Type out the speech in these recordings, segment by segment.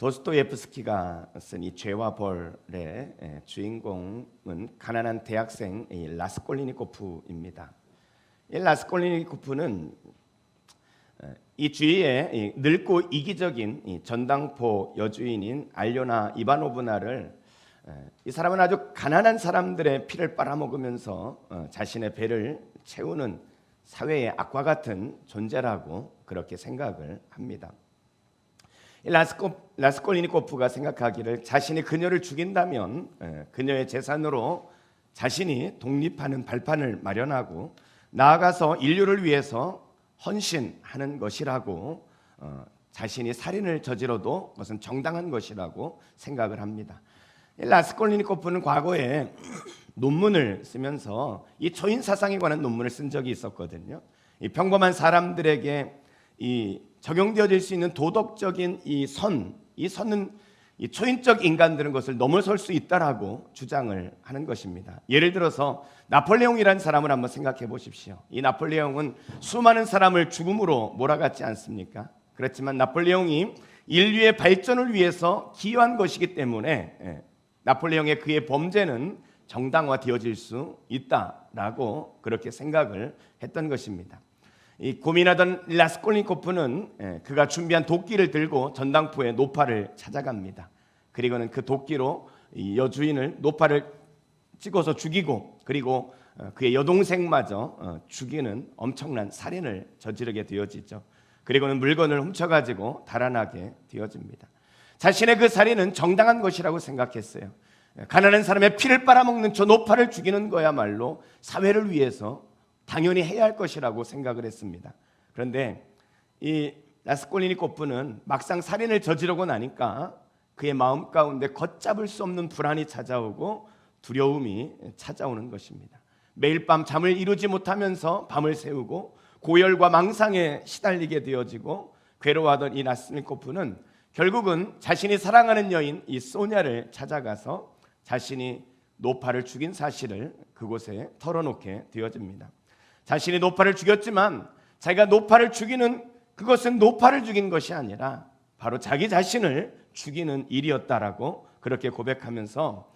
도스토예프스키가 쓴 이 죄와 벌의 주인공은 가난한 대학생 라스콜리니코프입니다. 이 라스콜리니코프는 이 주위에 늙고 이기적인 전당포 여주인인 알료나 이바노브나를 이 사람은 아주 가난한 사람들의 피를 빨아먹으면서 자신의 배를 채우는 사회의 악과 같은 존재라고 그렇게 생각을 합니다. 라스콜리니코프가 생각하기를 자신이 그녀를 죽인다면 그녀의 재산으로 자신이 독립하는 발판을 마련하고 나아가서 인류를 위해서 헌신하는 것이라고, 자신이 살인을 저지러도 그것은 정당한 것이라고 생각을 합니다. 라스콜리니코프는 과거에 논문을 쓰면서 이 초인 사상에 관한 논문을 쓴 적이 있었거든요. 이 평범한 사람들에게 이 적용되어질 수 있는 도덕적인 이 선은 이 초인적 인간들은 것을 넘어설 수 있다라고 주장을 하는 것입니다. 예를 들어서 나폴레옹이라는 사람을 한번 생각해 보십시오. 이 나폴레옹은 수많은 사람을 죽음으로 몰아갔지 않습니까? 그렇지만 나폴레옹이 인류의 발전을 위해서 기여한 것이기 때문에 나폴레옹의 그의 범죄는 정당화되어질 수 있다라고 그렇게 생각을 했던 것입니다. 이 고민하던 라스콜리니코프는 그가 준비한 도끼를 들고 전당포의 노파를 찾아갑니다. 그리고는 그 도끼로 이 여주인을 노파를 찍어서 죽이고, 그리고 그의 여동생마저 죽이는 엄청난 살인을 저지르게 되어지죠. 그리고는 물건을 훔쳐가지고 달아나게 되어집니다. 자신의 그 살인은 정당한 것이라고 생각했어요. 가난한 사람의 피를 빨아먹는 저 노파를 죽이는 거야말로 사회를 위해서 당연히 해야 할 것이라고 생각을 했습니다. 그런데 이 라스콜리니코프는 막상 살인을 저지르고 나니까 그의 마음 가운데 걷잡을 수 없는 불안이 찾아오고 두려움이 찾아오는 것입니다. 매일 밤 잠을 이루지 못하면서 밤을 새우고 고열과 망상에 시달리게 되어지고 괴로워하던 이 라스콜리니코프는 결국은 자신이 사랑하는 여인 이 소냐를 찾아가서 자신이 노파를 죽인 사실을 그곳에 털어놓게 되어집니다. 자신이 노파를 죽였지만 자기가 노파를 죽이는 그것은 노파를 죽인 것이 아니라 바로 자기 자신을 죽이는 일이었다라고 그렇게 고백하면서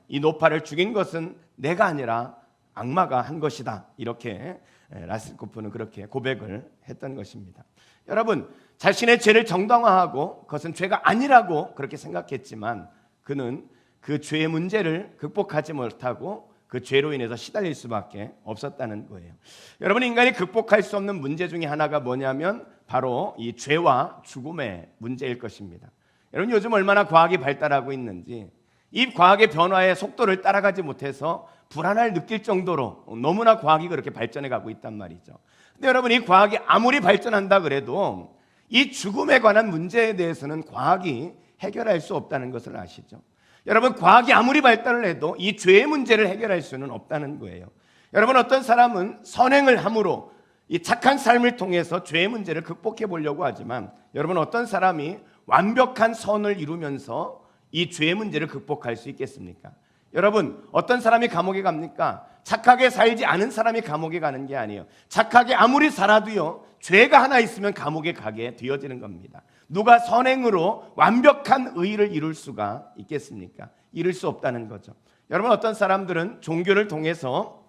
이 노파를 죽인 것은 내가 아니라 악마가 한 것이다, 이렇게 라스콜리니코프는 그렇게 고백을 했던 것입니다. 여러분, 자신의 죄를 정당화하고 그것은 죄가 아니라고 그렇게 생각했지만 그는 그 죄의 문제를 극복하지 못하고 그 죄로 인해서 시달릴 수밖에 없었다는 거예요. 여러분, 인간이 극복할 수 없는 문제 중에 하나가 뭐냐면 바로 이 죄와 죽음의 문제일 것입니다. 여러분, 요즘 얼마나 과학이 발달하고 있는지 이 과학의 변화의 속도를 따라가지 못해서 불안을 느낄 정도로 너무나 과학이 그렇게 발전해 가고 있단 말이죠. 근데 여러분, 이 과학이 아무리 발전한다 그래도 이 죽음에 관한 문제에 대해서는 과학이 해결할 수 없다는 것을 아시죠? 여러분, 과학이 아무리 발달을 해도 이 죄의 문제를 해결할 수는 없다는 거예요. 여러분, 어떤 사람은 선행을 함으로 이 착한 삶을 통해서 죄의 문제를 극복해 보려고 하지만 여러분, 어떤 사람이 완벽한 선을 이루면서 이 죄의 문제를 극복할 수 있겠습니까? 여러분, 어떤 사람이 감옥에 갑니까? 착하게 살지 않은 사람이 감옥에 가는 게 아니에요. 착하게 아무리 살아도요, 죄가 하나 있으면 감옥에 가게 되어지는 겁니다. 누가 선행으로 완벽한 의의를 이룰 수가 있겠습니까? 이룰 수 없다는 거죠. 여러분, 어떤 사람들은 종교를 통해서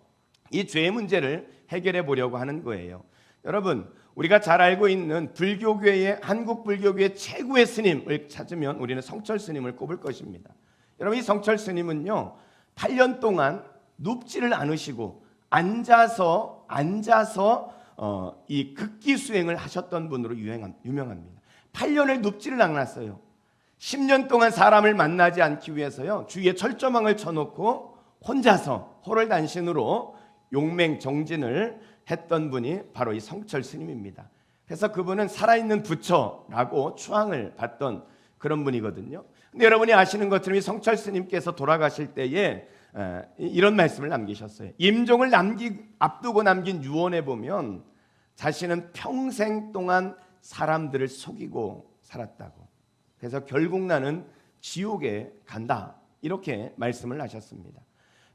이 죄의 문제를 해결해 보려고 하는 거예요. 여러분, 우리가 잘 알고 있는 불교계의, 한국 불교계의 최고의 스님을 찾으면 우리는 성철 스님을 꼽을 것입니다. 여러분, 이 성철 스님은요 8년 동안 눕지를 않으시고 앉아서 이 극기 수행을 하셨던 분으로 유명합니다. 8년을 눕지를 않았어요. 10년 동안 사람을 만나지 않기 위해서요 주위에 철조망을 쳐놓고 혼자서 호롤단신으로 용맹정진을 했던 분이 바로 이 성철 스님입니다. 그래서 그분은 살아있는 부처라고 추앙을 받던 그런 분이거든요. 근데 여러분이 아시는 것처럼 이 성철 스님께서 돌아가실 때에 이런 말씀을 남기셨어요. 임종을 앞두고 남긴 유언에 보면 자신은 평생 동안 사람들을 속이고 살았다고. 그래서 결국 나는 지옥에 간다, 이렇게 말씀을 하셨습니다.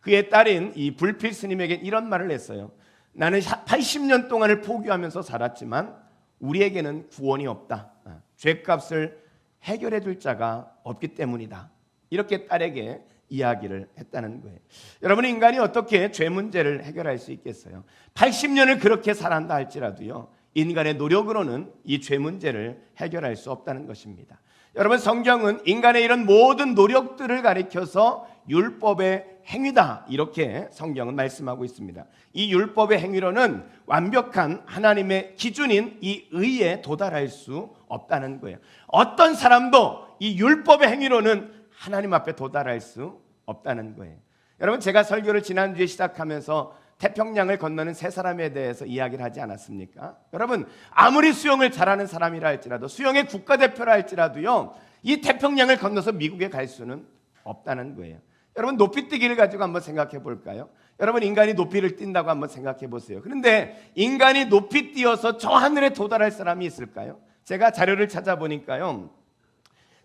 그의 딸인 이 불필 스님에게 이런 말을 했어요. 나는 80년 동안을 포기하면서 살았지만 우리에게는 구원이 없다. 죄값을 해결해 줄 자가 없기 때문이다. 이렇게 딸에게 이야기를 했다는 거예요. 여러분, 인간이 어떻게 죄 문제를 해결할 수 있겠어요? 80년을 그렇게 살았다 할지라도요, 인간의 노력으로는 이 죄 문제를 해결할 수 없다는 것입니다. 여러분, 성경은 인간의 이런 모든 노력들을 가리켜서 율법의 행위다, 이렇게 성경은 말씀하고 있습니다. 이 율법의 행위로는 완벽한 하나님의 기준인 이 의에 도달할 수 없다는 거예요. 어떤 사람도 이 율법의 행위로는 하나님 앞에 도달할 수 없다는 거예요. 여러분, 제가 설교를 지난주에 시작하면서 태평양을 건너는 세 사람에 대해서 이야기를 하지 않았습니까? 여러분, 아무리 수영을 잘하는 사람이라 할지라도, 수영의 국가대표라 할지라도요, 이 태평양을 건너서 미국에 갈 수는 없다는 거예요. 여러분, 높이뛰기를 가지고 한번 생각해 볼까요? 여러분, 인간이 높이를 뛴다고 한번 생각해 보세요. 그런데 인간이 높이 뛰어서 저 하늘에 도달할 사람이 있을까요? 제가 자료를 찾아보니까요,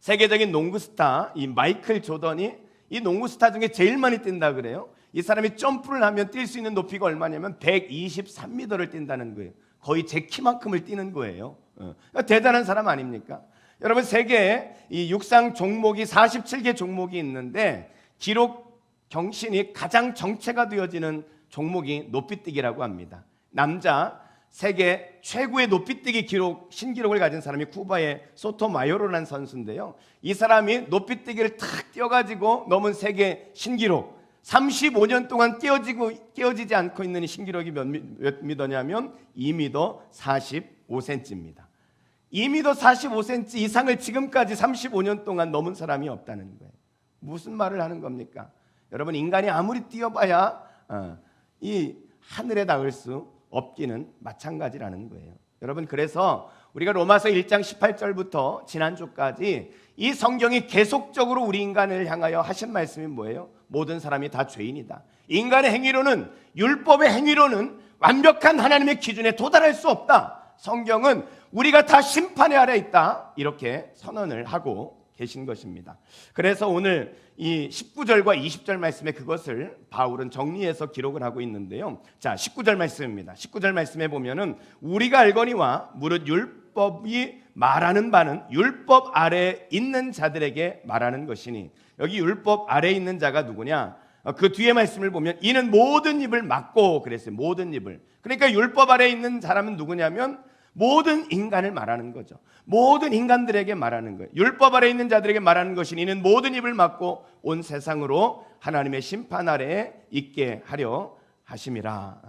세계적인 농구 스타 이 마이클 조던이 이 농구 스타 중에 제일 많이 뛴다 그래요. 이 사람이 점프를 하면 뛸 수 있는 높이가 얼마냐면 123m를 뛴다는 거예요. 거의 제 키만큼을 뛰는 거예요. 대단한 사람 아닙니까? 여러분, 세계에 이 육상 종목이 47개 종목이 있는데 기록 경신이 가장 정체가 되어지는 종목이 높이뛰기라고 합니다. 남자 세계 최고의 높이뛰기 기록, 신기록을 가진 사람이 쿠바의 소토마요로라는 선수인데요. 이 사람이 높이뛰기를 탁 뛰어가지고 넘은 세계 신기록, 35년 동안 깨어지지 않고 있는 이 신기록이 몇 미터냐면 2m 45cm입니다. 2m 45cm 이상을 지금까지 35년 동안 넘은 사람이 없다는 거예요. 무슨 말을 하는 겁니까? 여러분, 인간이 아무리 뛰어봐야 이 하늘에 닿을 수 없기는 마찬가지라는 거예요. 여러분, 그래서 우리가 로마서 1장 18절부터 지난주까지 이 성경이 계속적으로 우리 인간을 향하여 하신 말씀이 뭐예요? 모든 사람이 다 죄인이다. 인간의 행위로는, 율법의 행위로는 완벽한 하나님의 기준에 도달할 수 없다. 성경은 우리가 다 심판의 아래 있다, 이렇게 선언을 하고 계신 것입니다. 그래서 오늘 이 19절과 20절 말씀에 그것을 바울은 정리해서 기록을 하고 있는데요. 자, 19절 말씀입니다. 19절 말씀에 보면은 우리가 알거니와 무릇 율법이 말하는 바는 율법 아래에 있는 자들에게 말하는 것이니, 여기 율법 아래에 있는 자가 누구냐? 그 뒤에 말씀을 보면 이는 모든 입을 막고 그랬어요. 모든 입을. 그러니까 율법 아래에 있는 사람은 누구냐면 모든 인간을 말하는 거죠. 모든 인간들에게 말하는 거예요. 율법 아래에 있는 자들에게 말하는 것이니 이는 모든 입을 막고 온 세상으로 하나님의 심판 아래에 있게 하려 하심이라.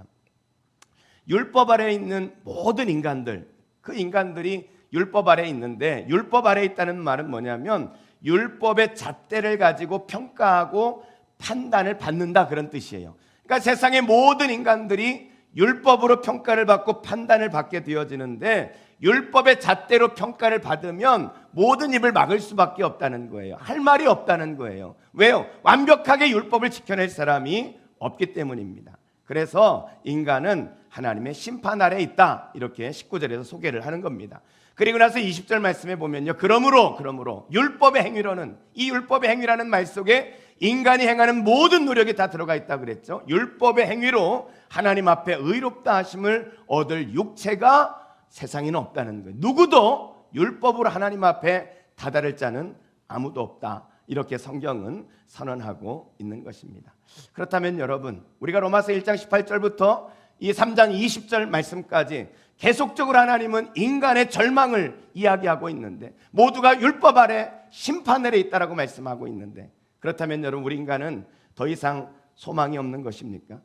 율법 아래에 있는 모든 인간들, 그 인간들이 율법 아래에 있는데, 율법 아래에 있다는 말은 뭐냐면 율법의 잣대를 가지고 평가하고 판단을 받는다, 그런 뜻이에요. 그러니까 세상의 모든 인간들이 율법으로 평가를 받고 판단을 받게 되어지는데, 율법의 잣대로 평가를 받으면 모든 입을 막을 수밖에 없다는 거예요. 할 말이 없다는 거예요. 왜요? 완벽하게 율법을 지켜낼 사람이 없기 때문입니다. 그래서 인간은 하나님의 심판 아래에 있다, 이렇게 19절에서 소개를 하는 겁니다. 그리고 나서 20절 말씀에 보면요, 그러므로 율법의 행위로는, 이 율법의 행위라는 말 속에 인간이 행하는 모든 노력이 다 들어가 있다 그랬죠. 율법의 행위로 하나님 앞에 의롭다 하심을 얻을 육체가 세상에는 없다는 거예요. 누구도 율법으로 하나님 앞에 다다를 자는 아무도 없다, 이렇게 성경은 선언하고 있는 것입니다. 그렇다면 여러분, 우리가 로마서 1장 18절부터 이 3장 20절 말씀까지 계속적으로 하나님은 인간의 절망을 이야기하고 있는데, 모두가 율법 아래 심판 아래 있다라고 말씀하고 있는데, 그렇다면 여러분, 우리 인간은 더 이상 소망이 없는 것입니까?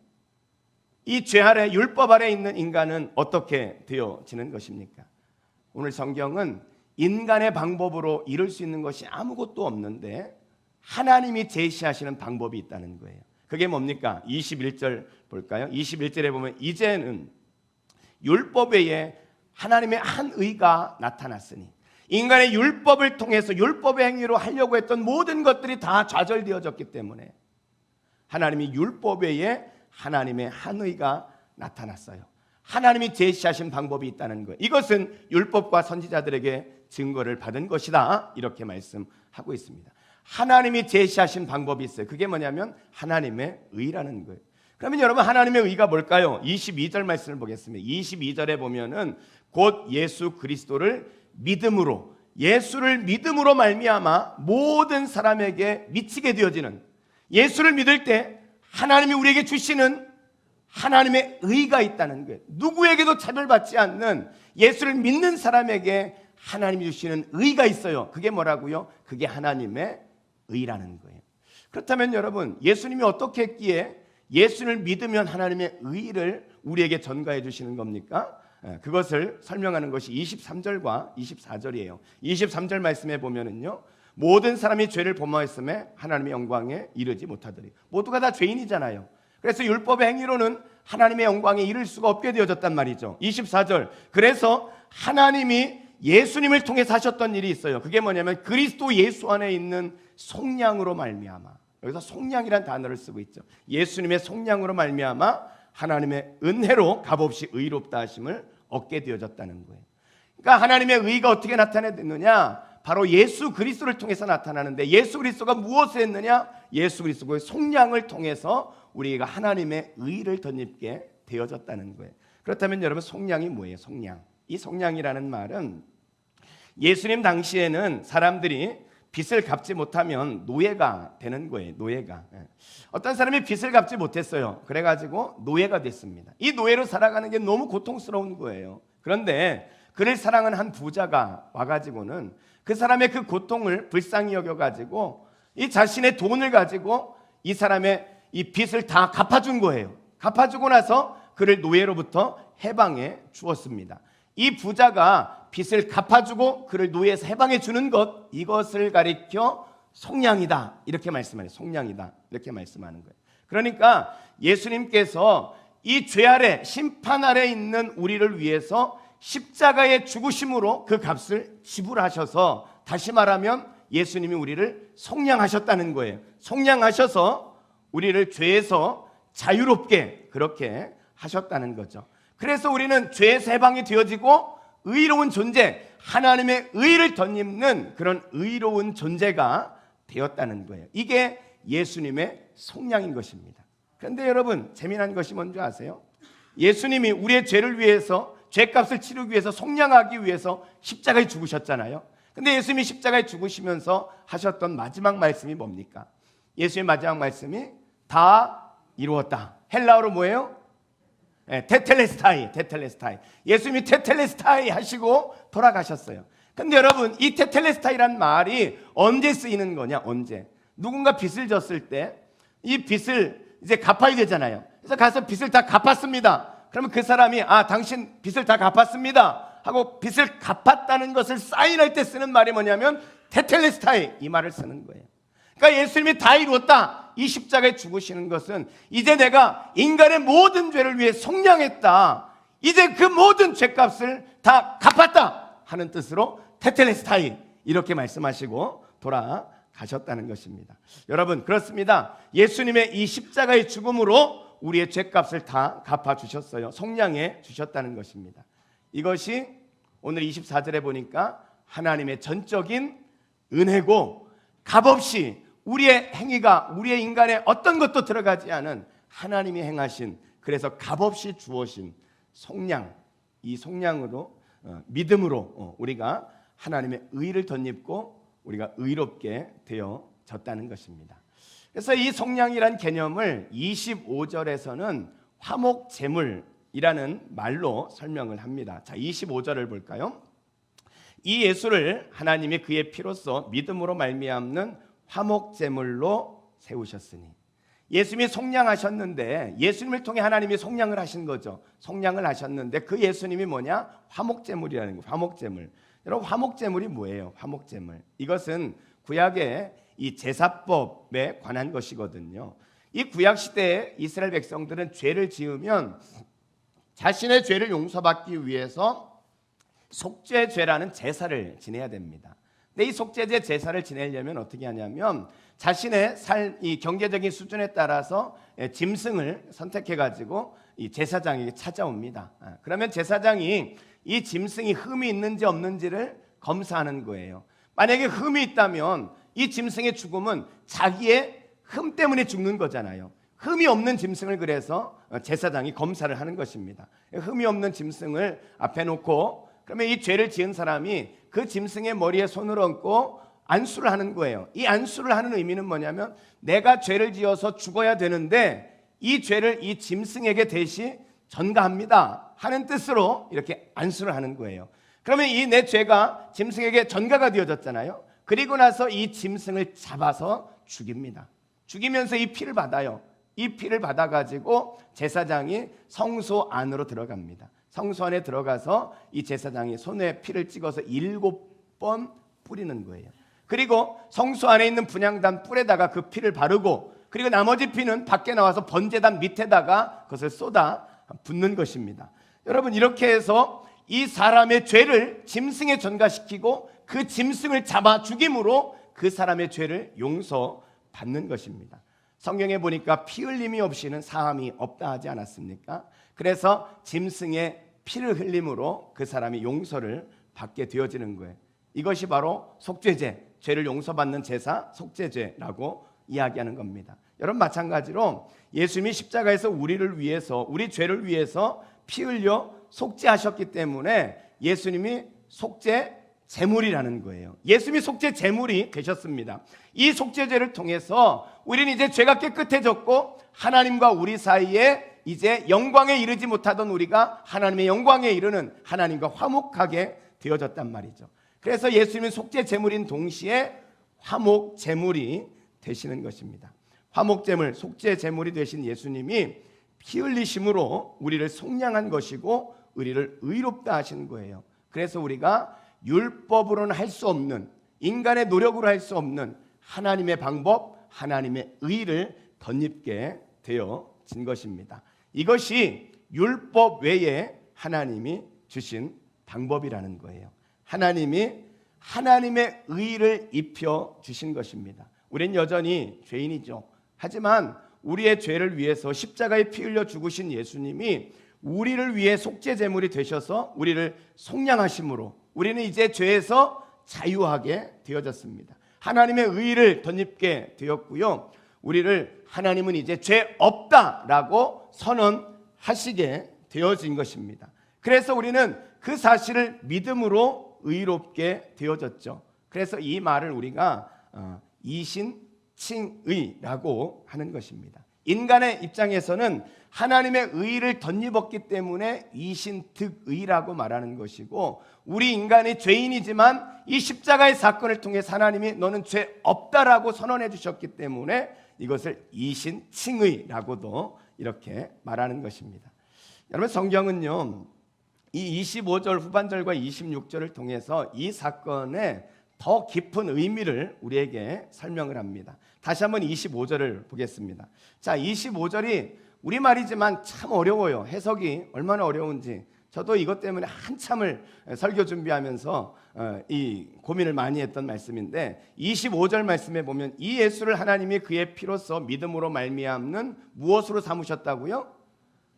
이 죄 아래, 율법 아래 있는 인간은 어떻게 되어지는 것입니까? 오늘 성경은 인간의 방법으로 이룰 수 있는 것이 아무것도 없는데 하나님이 제시하시는 방법이 있다는 거예요. 그게 뭡니까? 21절 볼까요? 21절에 보면 이제는 율법 외에 하나님의 한 의가 나타났으니, 인간의 율법을 통해서 율법의 행위로 하려고 했던 모든 것들이 다 좌절되어졌기 때문에 하나님이 율법 외에 하나님의 한 의가 나타났어요. 하나님이 제시하신 방법이 있다는 거예요. 이것은 율법과 선지자들에게 증거를 받은 것이다, 이렇게 말씀하고 있습니다. 하나님이 제시하신 방법이 있어요. 그게 뭐냐면 하나님의 의라는 거예요. 그러면 여러분, 하나님의 의가 뭘까요? 22절 말씀을 보겠습니다. 22절에 보면은 곧 예수 그리스도를 믿음으로 예수를 믿음으로 말미암아 모든 사람에게 미치게 되어지는, 예수를 믿을 때 하나님이 우리에게 주시는 하나님의 의가 있다는 거예요. 누구에게도 차별받지 않는 예수를 믿는 사람에게 하나님이 주시는 의가 있어요. 그게 뭐라고요? 그게 하나님의 의라는 거예요. 그렇다면 여러분, 예수님이 어떻게 했기에 예수를 믿으면 하나님의 의를 우리에게 전가해 주시는 겁니까? 그것을 설명하는 것이 23절과 24절이에요. 23절 말씀에 보면은요, 모든 사람이 죄를 범하였음에 하나님의 영광에 이르지 못하더니, 모두가 다 죄인이잖아요. 그래서 율법의 행위로는 하나님의 영광에 이를 수가 없게 되어졌단 말이죠. 24절, 그래서 하나님이 예수님을 통해서 하셨던 일이 있어요. 그게 뭐냐면 그리스도 예수 안에 있는 속량으로 말미암아, 여기서 속량이란 단어를 쓰고 있죠. 예수님의 속량으로 말미암아 하나님의 은혜로 값없이 의롭다 하심을 얻게 되어졌다는 거예요. 그러니까 하나님의 의가 어떻게 나타났느냐? 바로 예수 그리스도를 통해서 나타나는데, 예수 그리스도가 무엇을 했느냐? 예수 그리스도의 속량을 통해서 우리가 하나님의 의를 덧입게 되어졌다는 거예요. 그렇다면 여러분, 속량이 뭐예요? 속량. 이 속량이라는 말은 예수님 당시에는 사람들이 빚을 갚지 못하면 노예가 되는 거예요. 노예가. 어떤 사람이 빚을 갚지 못했어요. 그래가지고 노예가 됐습니다. 이 노예로 살아가는 게 너무 고통스러운 거예요. 그런데 그를 사랑하는 한 부자가 와가지고는 그 사람의 그 고통을 불쌍히 여겨가지고 이 자신의 돈을 가지고 이 사람의 이 빚을 다 갚아준 거예요. 갚아주고 나서 그를 노예로부터 해방해 주었습니다. 이 부자가 빚을 갚아주고 그를 노예에서 해방해 주는 것, 이것을 가리켜 속량이다, 이렇게 말씀하는, 속량이다 이렇게 말씀하는 거예요. 그러니까 예수님께서 이 죄 아래, 심판 아래 있는 우리를 위해서 십자가의 죽으심으로 그 값을 지불하셔서, 다시 말하면 예수님이 우리를 속량하셨다는 거예요. 속량하셔서 우리를 죄에서 자유롭게 그렇게 하셨다는 거죠. 그래서 우리는 죄에서 해방이 되어지고 의로운 존재, 하나님의 의를 덧입는 그런 의로운 존재가 되었다는 거예요. 이게 예수님의 속량인 것입니다. 그런데 여러분, 재미난 것이 뭔지 아세요? 예수님이 우리의 죄를 위해서, 죄값을 치르기 위해서, 속량하기 위해서 십자가에 죽으셨잖아요. 근데 예수님이 십자가에 죽으시면서 하셨던 마지막 말씀이 뭡니까? 예수님의 마지막 말씀이 다 이루었다. 헬라어로 뭐예요? 테텔레스타이, 테텔레스타이. 예수님이 테텔레스타이 하시고 돌아가셨어요. 근데 여러분, 이 테텔레스타이란 말이 언제 쓰이는 거냐? 언제? 누군가 빚을 졌을 때 이 빚을 이제 갚아야 되잖아요. 그래서 가서 빚을 다 갚았습니다. 그러면 그 사람이 당신 빚을 다 갚았습니다 하고 빚을 갚았다는 것을 사인할 때 쓰는 말이 뭐냐면 테텔레스타이, 이 말을 쓰는 거예요. 그러니까 예수님이 다 이루었다, 이 십자가에 죽으시는 것은 이제 내가 인간의 모든 죄를 위해 속량했다, 이제 그 모든 죄값을 다 갚았다 하는 뜻으로 테텔레스타이, 이렇게 말씀하시고 돌아가셨다는 것입니다. 여러분, 그렇습니다. 예수님의 이 십자가의 죽음으로 우리의 죄값을 다 갚아주셨어요. 속량해 주셨다는 것입니다. 이것이 오늘 24절에 보니까 하나님의 전적인 은혜고, 값없이 우리의 행위가, 우리의 인간의 어떤 것도 들어가지 않은 하나님이 행하신, 그래서 값없이 주어진 속량, 이 속량으로 믿음으로 우리가 하나님의 의를 덧입고 우리가 의롭게 되어졌다는 것입니다. 그래서 이 속량이란 개념을 25절에서는 화목제물이라는 말로 설명을 합니다. 자, 25절을 볼까요? 이 예수를 하나님이 그의 피로써 믿음으로 말미암는 화목제물로 세우셨으니, 예수님이 속량하셨는데, 예수님을 통해 하나님이 속량을 하신 거죠. 속량을 하셨는데 그 예수님이 뭐냐? 화목제물이라는 거예요. 화목제물. 여러분, 화목제물이 뭐예요? 화목제물, 이것은 구약의 이 제사법에 관한 것이거든요. 이 구약 시대에 이스라엘 백성들은 죄를 지으면 자신의 죄를 용서받기 위해서 속죄제라는 제사를 지내야 됩니다. 근데 이 속죄제 제사를 지내려면 어떻게 하냐면 자신의 이 경제적인 수준에 따라서 짐승을 선택해 가지고 이 제사장에게 찾아옵니다. 그러면 제사장이 이 짐승이 흠이 있는지 없는지를 검사하는 거예요. 만약에 흠이 있다면 이 짐승의 죽음은 자기의 흠 때문에 죽는 거잖아요. 흠이 없는 짐승을 그래서 제사장이 검사를 하는 것입니다. 흠이 없는 짐승을 앞에 놓고 그러면 이 죄를 지은 사람이 그 짐승의 머리에 손을 얹고 안수를 하는 거예요. 이 안수를 하는 의미는 뭐냐면 내가 죄를 지어서 죽어야 되는데 이 죄를 이 짐승에게 대신 전가합니다 하는 뜻으로 이렇게 안수를 하는 거예요. 그러면 이 내 죄가 짐승에게 전가가 되어졌잖아요. 그리고 나서 이 짐승을 잡아서 죽입니다. 죽이면서 이 피를 받아요. 이 피를 받아가지고 제사장이 성소 안으로 들어갑니다. 성소 안에 들어가서 이 제사장이 손에 피를 찍어서 7번 뿌리는 거예요. 그리고 성소 안에 있는 분향단 뿔에다가 그 피를 바르고, 그리고 나머지 피는 밖에 나와서 번제단 밑에다가 그것을 쏟아 붓는 것입니다. 여러분, 이렇게 해서 이 사람의 죄를 짐승에 전가시키고 그 짐승을 잡아 죽임으로 그 사람의 죄를 용서받는 것입니다. 성경에 보니까 피 흘림이 없이는 사함이 없다 하지 않았습니까? 그래서 짐승의 피를 흘림으로 그 사람이 용서를 받게 되어지는 거예요. 이것이 바로 속죄제, 죄를 용서받는 제사, 속죄제라고 이야기하는 겁니다. 여러분, 마찬가지로 예수님이 십자가에서 우리를 위해서, 우리 죄를 위해서 피 흘려 속죄하셨기 때문에 예수님이 속죄 제물이라는 거예요. 예수님이 속죄 제물이 되셨습니다. 이 속죄제를 통해서 우리는 이제 죄가 깨끗해졌고 하나님과 우리 사이에 이제 영광에 이르지 못하던 우리가 하나님의 영광에 이르는, 하나님과 화목하게 되어졌단 말이죠. 그래서 예수님은 속죄 제물인 동시에 화목 제물이 되시는 것입니다. 화목 제물, 속죄 제물이 되신 예수님이 피 흘리심으로 우리를 속량한 것이고 우리를 의롭다 하신 거예요. 그래서 우리가 율법으로는 할 수 없는, 인간의 노력으로 할 수 없는 하나님의 방법, 하나님의 의를 덧입게 되어진 것입니다. 이것이 율법 외에 하나님이 주신 방법이라는 거예요. 하나님이 하나님의 의를 입혀 주신 것입니다. 우린 여전히 죄인이죠. 하지만 우리의 죄를 위해서 십자가에 피 흘려 죽으신 예수님이 우리를 위해 속죄 제물이 되셔서 우리를 속량하심으로 우리는 이제 죄에서 자유하게 되어졌습니다. 하나님의 의를 덧입게 되었고요. 우리를 하나님은 이제 죄 없다라고 선언하시게 되어진 것입니다. 그래서 우리는 그 사실을 믿음으로 의롭게 되어졌죠. 그래서 이 말을 우리가 이신칭의라고 하는 것입니다. 인간의 입장에서는 하나님의 의를 덧입었기 때문에 이신득의라고 말하는 것이고, 우리 인간이 죄인이지만 이 십자가의 사건을 통해 하나님이 너는 죄 없다라고 선언해 주셨기 때문에 이것을 이신칭의라고도 이렇게 말하는 것입니다. 여러분, 성경은요, 이 25절 후반절과 26절을 통해서 이 사건의 더 깊은 의미를 우리에게 설명을 합니다. 다시 한번 25절을 보겠습니다. 자, 25절이 우리말이지만 참 어려워요. 해석이 얼마나 어려운지 저도 이것 때문에 한참을 설교 준비하면서 이 고민을 많이 했던 말씀인데, 25절 말씀에 보면 이 예수를 하나님이 그의 피로써 믿음으로 말미암는 무엇으로 삼으셨다고요?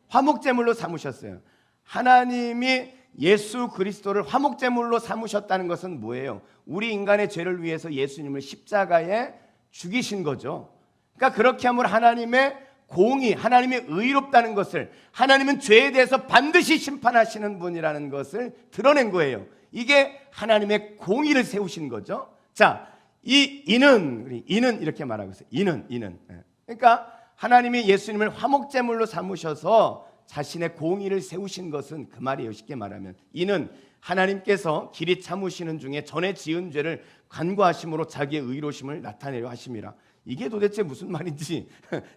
화목제물로 삼으셨어요. 하나님이 예수 그리스도를 화목제물로 삼으셨다는 것은 뭐예요? 우리 인간의 죄를 위해서 예수님을 십자가에 죽이신 거죠. 그러니까 그렇게 하면 하나님의 공의, 하나님이 의롭다는 것을, 하나님은 죄에 대해서 반드시 심판하시는 분이라는 것을 드러낸 거예요. 이게 하나님의 공의를 세우신 거죠. 자, 이는 이렇게 말하고 있어요. 이는. 그러니까 하나님이 예수님을 화목제물로 삼으셔서 자신의 공의를 세우신 것은 그 말이에요. 쉽게 말하면 이는 하나님께서 길이 참으시는 중에 전에 지은 죄를 간구하심으로 자기의 의로심을 나타내려 하심이라. 이게 도대체 무슨 말인지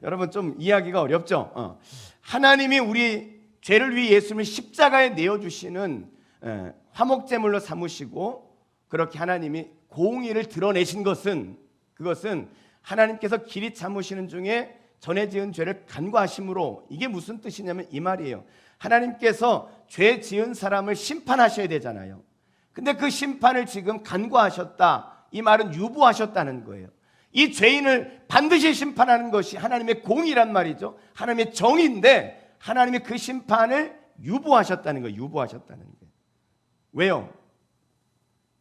여러분 좀 이해하기가 어렵죠. 하나님이 우리 죄를 위해 예수님을 십자가에 내어주시는 화목제물로 삼으시고 그렇게 하나님이 공의를 드러내신 것은, 그것은 하나님께서 길이 참으시는 중에 전에 지은 죄를 간구하심으로, 이게 무슨 뜻이냐면 이 말이에요. 하나님께서 죄 지은 사람을 심판하셔야 되잖아요. 근데 그 심판을 지금 간구하셨다, 이 말은 유보하셨다는 거예요. 이 죄인을 반드시 심판하는 것이 하나님의 공의란 말이죠. 하나님의 정의인데 하나님이 그 심판을 유보하셨다는 거예요. 유보하셨다는 거예요. 왜요?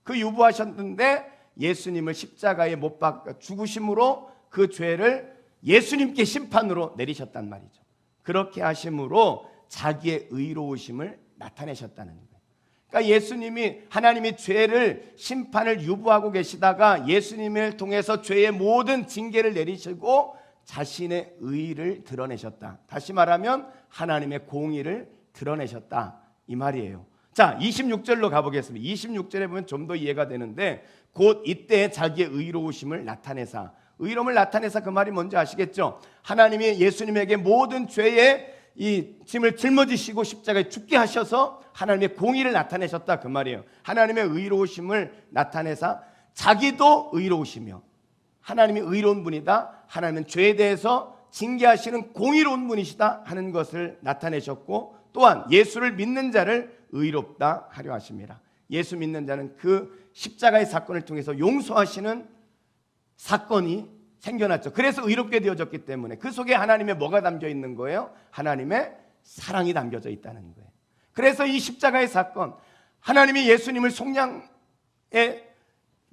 그 유보하셨는데 예수님을 십자가에 못 박아 죽으심으로 그 죄를 예수님께 심판으로 내리셨단 말이죠. 그렇게 하심으로 자기의 의로우심을 나타내셨다는 거예요. 그러니까 예수님이 하나님이 죄를 심판을 유보하고 계시다가 예수님을 통해서 죄의 모든 징계를 내리시고 자신의 의를 드러내셨다. 다시 말하면 하나님의 공의를 드러내셨다 이 말이에요. 자, 26절로 가보겠습니다. 26절에 보면 좀 더 이해가 되는데 곧 이때 자기의 의로우심을 나타내사. 의로움을 나타내사 그 말이 뭔지 아시겠죠? 하나님이 예수님에게 모든 죄의 이 짐을 짊어지시고 십자가에 죽게 하셔서 하나님의 공의를 나타내셨다 그 말이에요. 하나님의 의로우심을 나타내사 자기도 의로우시며, 하나님이 의로운 분이다, 하나님은 죄에 대해서 징계하시는 공의로운 분이시다 하는 것을 나타내셨고, 또한 예수를 믿는 자를 의롭다 하려 하십니다. 예수 믿는 자는 그 십자가의 사건을 통해서 용서하시는 사건이 생겨났죠. 그래서 의롭게 되어졌기 때문에 그 속에 하나님의 뭐가 담겨 있는 거예요? 하나님의 사랑이 담겨져 있다는 거예요. 그래서 이 십자가의 사건, 하나님이 예수님을 속량의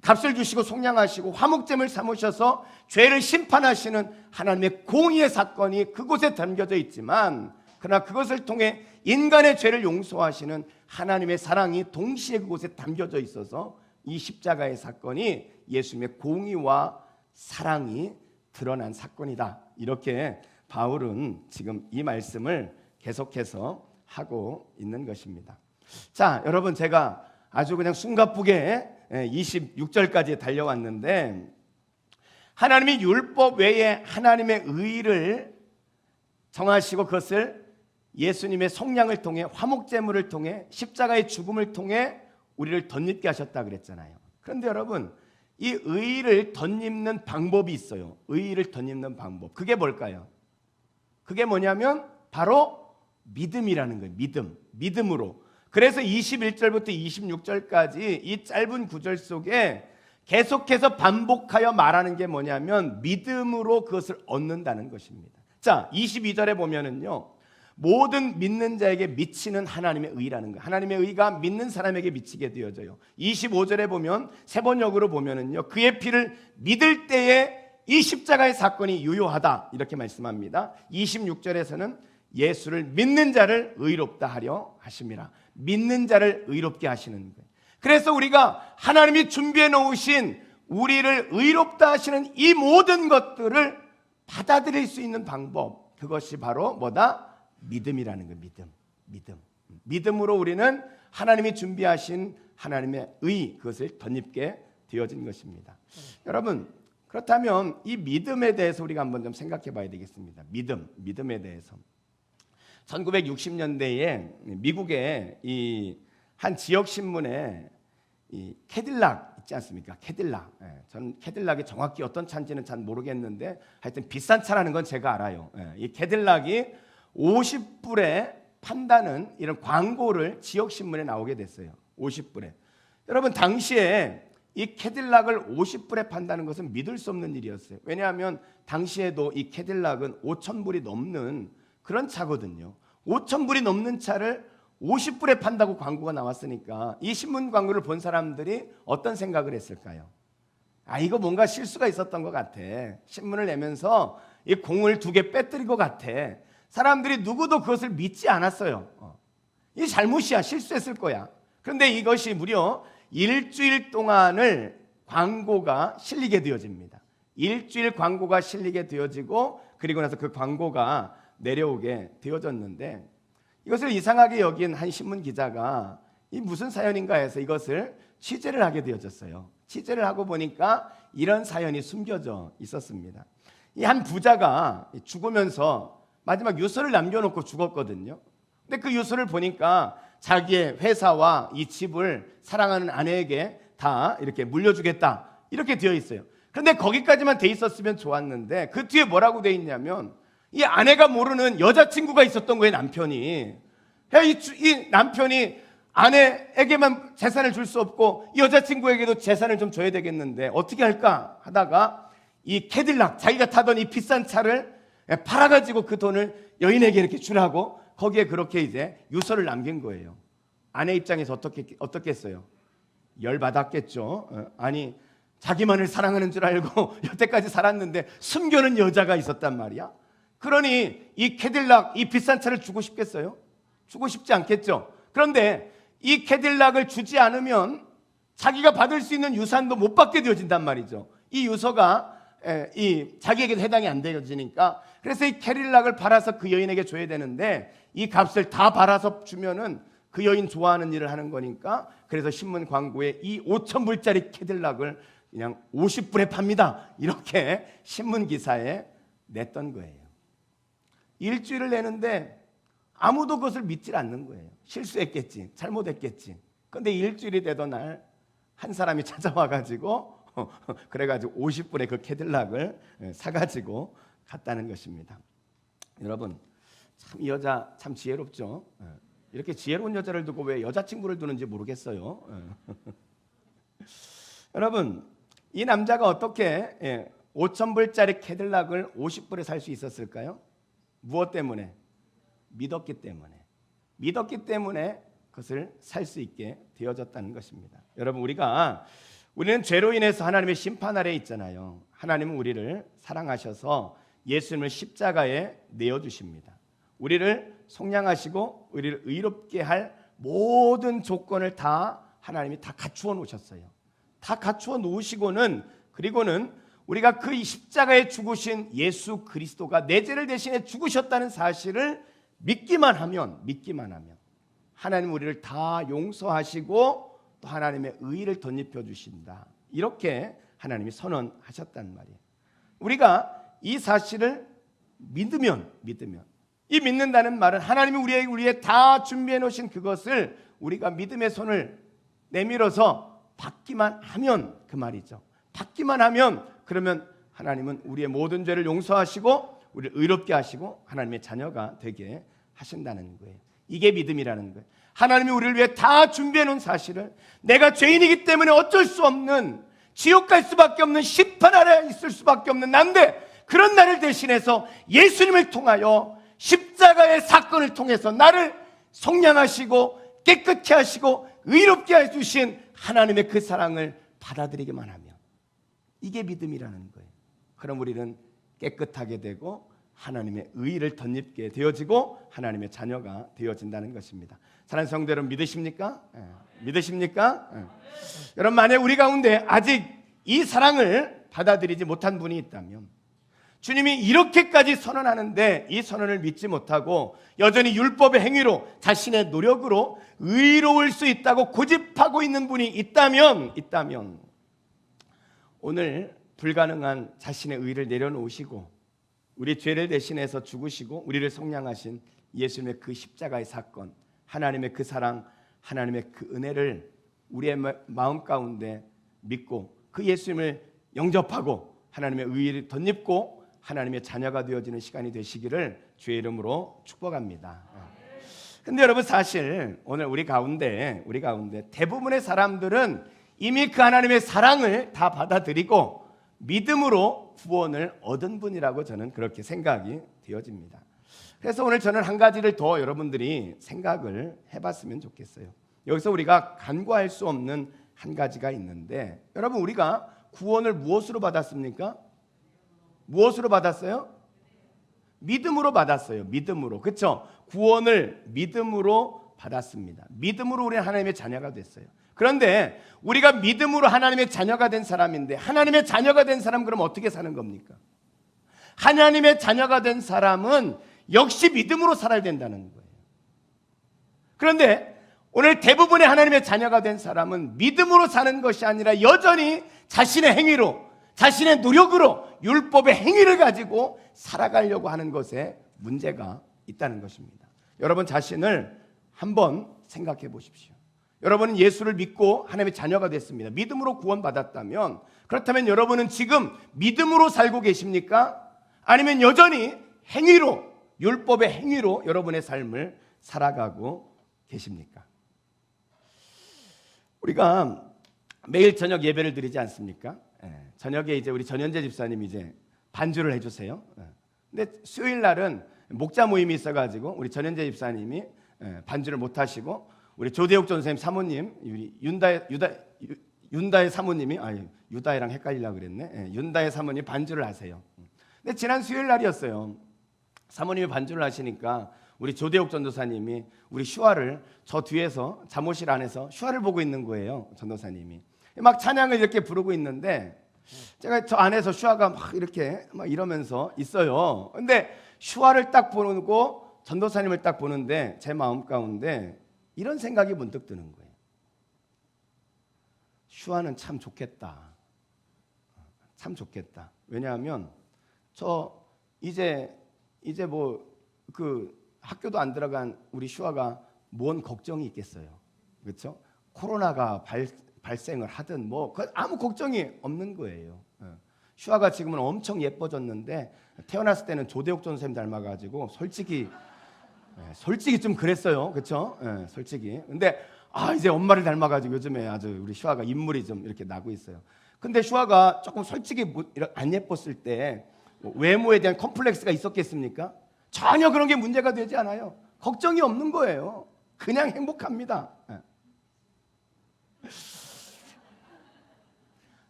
값을 주시고 속량하시고 화목제물 삼으셔서 죄를 심판하시는 하나님의 공의의 사건이 그곳에 담겨져 있지만, 그러나 그것을 통해 인간의 죄를 용서하시는 하나님의 사랑이 동시에 그곳에 담겨져 있어서 이 십자가의 사건이 예수님의 공의와 사랑이 드러난 사건이다. 이렇게 바울은 지금 이 말씀을 계속해서 하고 있는 것입니다. 자, 여러분, 제가 아주 그냥 숨가쁘게 26절까지 달려왔는데, 하나님이 율법 외에 하나님의 의를 정하시고 그것을 예수님의 속량을 통해, 화목제물을 통해, 십자가의 죽음을 통해 우리를 덧입게 하셨다 그랬잖아요. 그런데 여러분, 이 의를 덧입는 방법이 있어요. 의를 덧입는 방법. 그게 뭘까요? 그게 뭐냐면 바로 믿음이라는 거예요. 믿음으로. 그래서 21절부터 26절까지 이 짧은 구절 속에 계속해서 반복하여 말하는 게 뭐냐면 믿음으로 그것을 얻는다는 것입니다. 자, 22절에 보면은요, 모든 믿는 자에게 미치는 하나님의 의라는 거예요. 하나님의 의가 믿는 사람에게 미치게 되어져요. 25절에 보면 세번역으로 보면은요, 그의 피를 믿을 때에 이 십자가의 사건이 유효하다 이렇게 말씀합니다. 26절에서는 예수를 믿는 자를 의롭다 하려 하심이라. 믿는 자를 의롭게 하시는 거예요. 그래서 우리가 하나님이 준비해 놓으신 우리를 의롭다 하시는 이 모든 것들을 받아들일 수 있는 방법, 그것이 바로 뭐다? 믿음이라는 거예요. 믿음으로 우리는 하나님이 준비하신 하나님의 의, 그것을 덧입게 되어진 것입니다. 여러분, 그렇다면 이 믿음에 대해서 우리가 한번 좀 생각해 봐야 되겠습니다. 믿음에 대해서 1960년대에 미국의 이 한 지역 신문에 이 캐딜락 있지 않습니까? 캐딜락. 저는 캐딜락이 정확히 어떤 차인지는 잘 모르겠는데 하여튼 비싼 차라는 건 제가 알아요. 이 캐딜락이 50불에 판다는 이런 광고를 지역 신문에 나오게 됐어요. 50불에. 여러분, 당시에 이 캐딜락을 50불에 판다는 것은 믿을 수 없는 일이었어요. 왜냐하면 당시에도 이 캐딜락은 5,000불이 넘는 그런 차거든요. 5,000불이 넘는 차를 50불에 판다고 광고가 나왔으니까 이 신문 광고를 본 사람들이 어떤 생각을 했을까요? 아, 이거 뭔가 실수가 있었던 것 같아. 신문을 내면서 이 공을 2개 빼뜨린 것 같아. 사람들이 누구도 그것을 믿지 않았어요. 이 잘못이야, 실수했을 거야. 그런데 이것이 무려 일주일 동안을 광고가 실리게 되어집니다. 일주일 광고가 실리게 되어지고, 그리고 나서 그 광고가 내려오게 되어졌는데, 이것을 이상하게 여긴 한 신문 기자가 이 무슨 사연인가 해서 이것을 취재를 하게 되어졌어요. 취재를 하고 보니까 이런 사연이 숨겨져 있었습니다. 이 한 부자가 죽으면서 마지막 유서를 남겨놓고 죽었거든요. 근데 그 유서를 보니까 자기의 회사와 이 집을 사랑하는 아내에게 다 이렇게 물려주겠다 이렇게 되어 있어요. 그런데 거기까지만 돼 있었으면 좋았는데 그 뒤에 뭐라고 돼 있냐면 이 아내가 모르는 여자친구가 있었던 거예요, 남편이. 이 남편이 아내에게만 재산을 줄 수 없고 이 여자친구에게도 재산을 좀 줘야 되겠는데 어떻게 할까 하다가 이 캐딜락, 자기가 타던 이 비싼 차를 팔아가지고 그 돈을 여인에게 이렇게 주라고 거기에 그렇게 이제 유서를 남긴 거예요. 아내 입장에서 어떻겠어요? 열받았겠죠. 아니, 자기만을 사랑하는 줄 알고 여태까지 살았는데 숨겨놓은 여자가 있었단 말이야. 그러니 이 캐딜락, 이 비싼 차를 주고 싶겠어요? 주고 싶지 않겠죠. 그런데 이 캐딜락을 주지 않으면 자기가 받을 수 있는 유산도 못 받게 되어진단 말이죠. 이 유서가 이 자기에게 해당이 안 되어지니까, 그래서 이 캐딜락을 팔아서 그 여인에게 줘야 되는데 이 값을 다 팔아서 주면은 그 여인 좋아하는 일을 하는 거니까, 그래서 신문 광고에 이 5,000불짜리 캐딜락을 그냥 50불에 팝니다, 이렇게 신문 기사에 냈던 거예요. 일주일을 내는데 아무도 그것을 믿질 않는 거예요. 실수했겠지, 잘못했겠지. 근데 일주일이 되던 날 한 사람이 찾아와가지고 그래가지고 50불에 그 캐딜락을 사가지고 갔다는 것입니다. 여러분, 참 이 여자 참 지혜롭죠. 이렇게 지혜로운 여자를 두고 왜 여자친구를 두는지 모르겠어요. 여러분, 이 남자가 어떻게 5,000불짜리 캐딜락을 50불에 살 수 있었을까요? 무엇 때문에? 믿었기 때문에. 믿었기 때문에 그것을 살 수 있게 되어졌다는 것입니다. 여러분, 우리는 죄로 인해서 하나님의 심판 아래에 있잖아요. 하나님은 우리를 사랑하셔서 예수님을 십자가에 내어주십니다. 우리를 속량하시고 우리를 의롭게 할 모든 조건을 다 하나님이 다 갖추어 놓으셨어요. 다 갖추어 놓으시고는, 그리고는 우리가 그 십자가에 죽으신 예수 그리스도가 내 죄를 대신해 죽으셨다는 사실을 믿기만 하면 하나님 우리를 다 용서하시고 또 하나님의 의를 덧입혀 주신다, 이렇게 하나님이 선언하셨단 말이에요. 우리가 이 사실을 믿으면 이 믿는다는 말은 하나님이 우리에게 다 준비해 놓으신 그것을 우리가 믿음의 손을 내밀어서 받기만 하면, 그 말이죠. 받기만 하면, 그러면 하나님은 우리의 모든 죄를 용서하시고 우리를 의롭게 하시고 하나님의 자녀가 되게 하신다는 거예요. 이게 믿음이라는 거예요. 하나님이 우리를 위해 다 준비해 놓은 사실을, 내가 죄인이기 때문에 어쩔 수 없는, 지옥 갈 수밖에 없는, 심판 아래 있을 수밖에 없는 난데, 그런 나를 대신해서 예수님을 통하여 십자가의 사건을 통해서 나를 속량하시고 깨끗게 하시고 의롭게 해주신 하나님의 그 사랑을 받아들이기만 하면, 이게 믿음이라는 거예요. 그럼 우리는 깨끗하게 되고 하나님의 의를 덧입게 되어지고 하나님의 자녀가 되어진다는 것입니다. 사랑하는 성도 여러분, 믿으십니까? 믿으십니까? 여러분, 만약 우리 가운데 아직 이 사랑을 받아들이지 못한 분이 있다면, 주님이 이렇게까지 선언하는데 이 선언을 믿지 못하고 여전히 율법의 행위로, 자신의 노력으로 의로울 수 있다고 고집하고 있는 분이 있다면 오늘 불가능한 자신의 의를 내려놓으시고 우리 죄를 대신해서 죽으시고 우리를 속량하신 예수님의 그 십자가의 사건, 하나님의 그 사랑, 하나님의 그 은혜를 우리의 마음 가운데 믿고 그 예수님을 영접하고 하나님의 의를 덧입고 하나님의 자녀가 되어지는 시간이 되시기를 주의 이름으로 축복합니다. 근데 여러분, 사실 오늘 우리 가운데 대부분의 사람들은 이미 그 하나님의 사랑을 다 받아들이고 믿음으로 구원을 얻은 분이라고 저는 그렇게 생각이 되어집니다. 그래서 오늘 저는 한 가지를 더 여러분들이 생각을 해봤으면 좋겠어요. 여기서 우리가 간과할 수 없는 한 가지가 있는데, 여러분, 우리가 구원을 무엇으로 받았습니까? 무엇으로 받았어요? 믿음으로 받았어요. 믿음으로. 그렇죠? 구원을 믿음으로 받았습니다. 믿음으로 우리는 하나님의 자녀가 됐어요. 그런데 우리가 믿음으로 하나님의 자녀가 된 사람인데, 하나님의 자녀가 된 사람 그럼 어떻게 사는 겁니까? 하나님의 자녀가 된 사람은 역시 믿음으로 살아야 된다는 거예요. 그런데 오늘 대부분의 하나님의 자녀가 된 사람은 믿음으로 사는 것이 아니라 여전히 자신의 행위로, 자신의 노력으로 율법의 행위를 가지고 살아가려고 하는 것에 문제가 있다는 것입니다. 여러분 자신을 한번 생각해 보십시오. 여러분은 예수를 믿고 하나님의 자녀가 됐습니다. 믿음으로 구원받았다면, 그렇다면 여러분은 지금 믿음으로 살고 계십니까? 아니면 여전히 행위로, 율법의 행위로 여러분의 삶을 살아가고 계십니까? 우리가 매일 저녁 예배를 드리지 않습니까? 저녁에 이제 우리 전현재 집사님이 이제 반주를 해주세요. 근데 수요일 날은 목자 모임이 있어가지고 우리 전현재 집사님이 반주를 못 하시고 우리 조대욱 전선생님 사모님, 우리 윤다의 사모님이, 유다이랑 헷갈리려고 그랬네. 윤다의 사모님 반주를 하세요. 근데 지난 수요일 날이었어요. 사모님이 반주를 하시니까 우리 조대옥 전도사님이 우리 슈아를 저 뒤에서 잠옷실 안에서 슈아를 보고 있는 거예요. 전도사님이 막 찬양을 이렇게 부르고 있는데 제가 저 안에서 슈아가 막 이렇게 막 이러면서 있어요. 근데 슈아를 딱 보고 전도사님을 딱 보는데 제 마음 가운데 이런 생각이 문득 드는 거예요. 슈아는 참 좋겠다. 참 좋겠다. 왜냐하면 저 이제 뭐 그 학교도 안 들어간 우리 슈아가 뭔 걱정이 있겠어요. 그렇죠? 코로나가 발생을 하든 뭐 아무 걱정이 없는 거예요. 슈아가 지금은 엄청 예뻐졌는데 태어났을 때는 조대옥 전선생님 닮아가지고 솔직히 좀 그랬어요. 그렇죠? 솔직히. 근데 이제 엄마를 닮아가지고 요즘에 아주 우리 슈아가 인물이 좀 이렇게 나고 있어요. 근데 슈아가 조금 솔직히 안 예뻤을 때 외모에 대한 컴플렉스가 있었겠습니까? 전혀 그런 게 문제가 되지 않아요. 걱정이 없는 거예요. 그냥 행복합니다.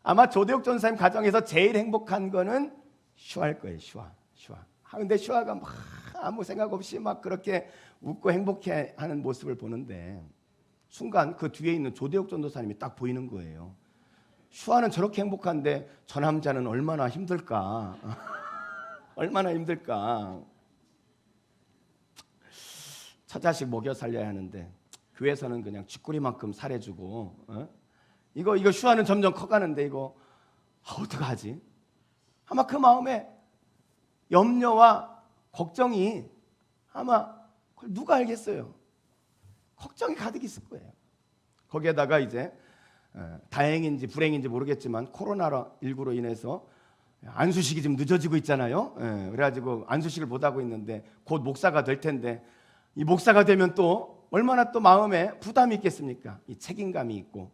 아마 조대옥 전사님 가정에서 제일 행복한 거는 슈아일 거예요. 슈아. 근데 슈아가 막 아무 생각 없이 막 그렇게 웃고 행복해하는 모습을 보는데 순간 그 뒤에 있는 조대옥 전도사님이 딱 보이는 거예요. 슈아는 저렇게 행복한데 저 남자는 얼마나 힘들까? 얼마나 힘들까? 처자식 먹여 살려야 하는데 교회에서는 그냥 쥐꼬리만큼 살해주고 이거 슈아는 점점 커가는데 이거 어떡하지? 아마 그 마음에 염려와 걱정이 아마 그걸 누가 알겠어요? 걱정이 가득 있을 거예요. 거기에다가 이제 다행인지 불행인지 모르겠지만 코로나19로 인해서 안수식이 좀 늦어지고 있잖아요. 그래가지고 안수식을 못 하고 있는데 곧 목사가 될 텐데 이 목사가 되면 또 얼마나 또 마음에 부담이 있겠습니까? 이 책임감이 있고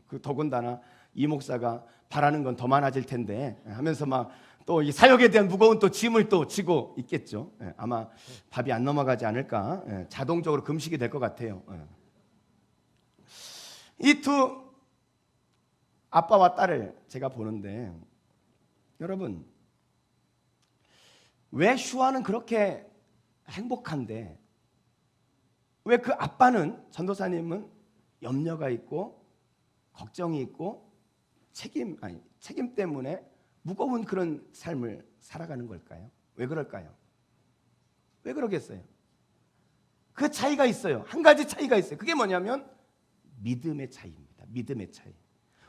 그 더군다나 이 목사가 바라는 건 더 많아질 텐데 하면서 막 또 이 사역에 대한 무거운 또 짐을 또 지고 있겠죠. 아마 밥이 안 넘어가지 않을까. 자동적으로 금식이 될 것 같아요. 이 두 아빠와 딸을 제가 보는데 여러분 왜 슈아는 그렇게 행복한데 왜 그 아빠는 전도사님은 염려가 있고 걱정이 있고 책임 때문에 무거운 그런 삶을 살아가는 걸까요? 왜 그럴까요? 왜 그러겠어요? 그 차이가 있어요. 한 가지 차이가 있어요. 그게 뭐냐면 믿음의 차이입니다. 믿음의 차이.